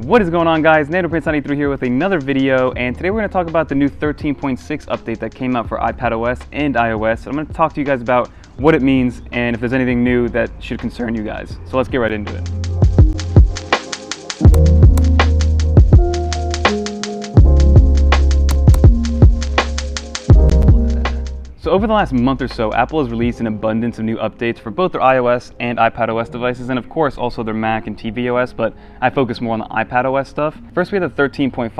What is going on, guys? NanoPrince93 here with another video, and today we're going to talk about the new 13.6 update that came out for iPadOS and iOS. I'm going to talk to you guys about what it means and if there's anything new that should concern you guys. So let's get right into it. So over the last month or so, Apple has released an abundance of new updates for both their iOS and iPadOS devices, and of course also their Mac and tvOS, but I focus more on the iPadOS stuff. First, we had the 13.5.1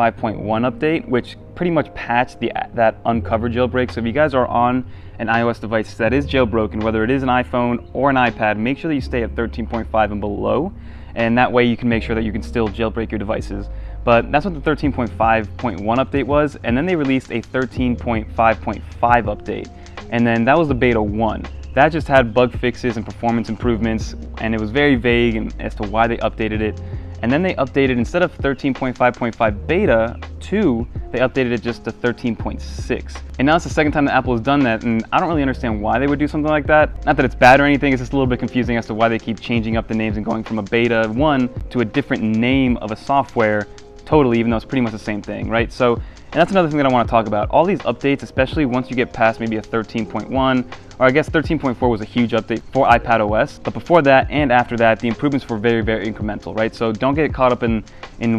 update, which pretty much patched that uncovered jailbreak. So if you guys are on an iOS device that is jailbroken, whether it is an iPhone or an iPad, make sure that you stay at 13.5 and below, and that way you can make sure that you can still jailbreak your devices. But that's what the 13.5.1 update was, and then they released a 13.5.5 update, and then that was the beta 1. That just had bug fixes and performance improvements, and it was very vague as to why they updated it. And then they updated, instead of 13.5.5 beta 2, they updated it just to 13.6. And now it's the second time that Apple has done that, and I don't really understand why they would do something like that. Not that it's bad or anything, it's just a little bit confusing as to why they keep changing up the names and going from a beta 1 to a different name of a software totally, even though it's pretty much the same thing, right? So, and that's another thing that I want to talk about. All these updates, especially once you get past maybe a 13.1, or I guess 13.4 was a huge update for iPadOS, but before that and after that, the improvements were very, very incremental, right? So don't get caught up in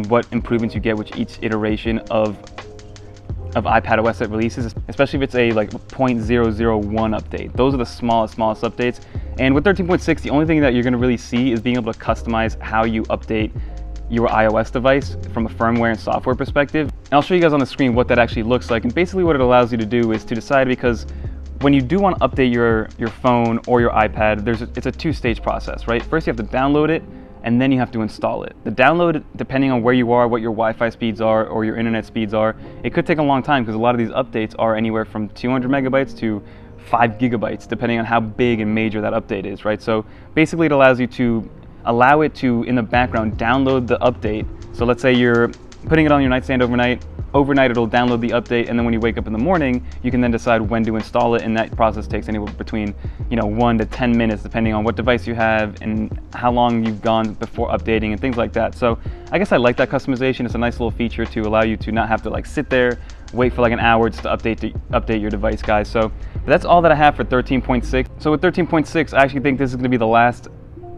what improvements you get with each iteration of iPadOS that releases, especially if it's a like 0.001 update. Those are the smallest updates. And with 13.6, the only thing that you're going to really see is being able to customize how you update your iOS device from a firmware and software perspective. And I'll show you guys on the screen what that actually looks like. And basically what it allows you to do is to decide, because when you do want to update your phone or your iPad, it's a two-stage process, right? First you have to download it, and then you have to install it. The download, depending on where you are, what your Wi-Fi speeds are, or your internet speeds are, it could take a long time because a lot of these updates are anywhere from 200 megabytes to 5 gigabytes, depending on how big and major that update is, right? So basically it allows you to allow it to, in the background, download the update. So let's say you're putting it on your nightstand overnight it'll download the update, and then when you wake up in the morning, you can then decide when to install it, and that process takes anywhere between 1 to 10 minutes, depending on what device you have and how long you've gone before updating and things like that. So I guess I like that customization. It's a nice little feature to allow you to not have to like sit there, wait for like an hour just to update your device, guys. So that's all that I have for 13.6. So with 13.6, I actually think this is going to be the last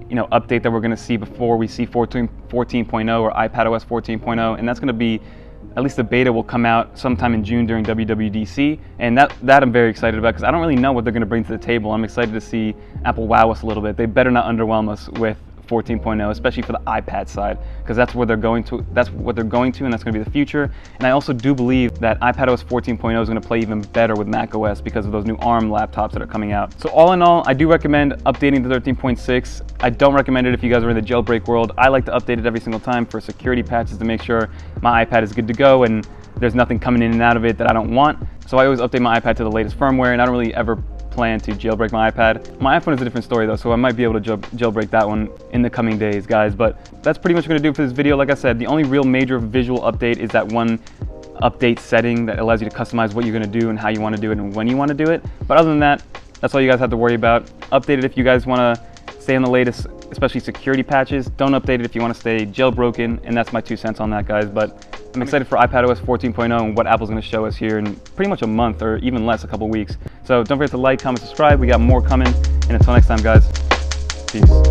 update that we're going to see before we see 14.0 or iPadOS 14.0, and that's going to be, at least the beta will come out sometime in June during WWDC, and that I'm very excited about because I don't really know what they're going to bring to the table. I'm excited to see Apple wow us a little bit. They better not underwhelm us with 14.0, especially for the iPad side, because that's what they're going to, and that's going to be the future. And I also do believe that iPadOS 14.0 is going to play even better with macOS because of those new ARM laptops that are coming out. So all in all, I do recommend updating the 13.6. I don't recommend it if you guys are in the jailbreak world. I like to update it every single time for security patches to make sure my iPad is good to go and there's nothing coming in and out of it that I don't want. So I always update my iPad to the latest firmware, and I don't really ever plan to jailbreak my iPad. My iPhone is a different story though, so I might be able to jailbreak that one in the coming days, guys. But that's pretty much going to do it for this video. Like I said, the only real major visual update is that one update setting that allows you to customize what you're going to do and how you want to do it and when you want to do it. But other than that, that's all you guys have to worry about. Update it if you guys want to stay on the latest, especially security patches. Don't update it if you want to stay jailbroken, and that's my 2 cents on that, guys. But I'm excited for iPadOS 14.0 and what Apple's going to show us here in pretty much a month or even less, a couple weeks. So don't forget to like, comment, subscribe. We got more coming. And until next time, guys, peace.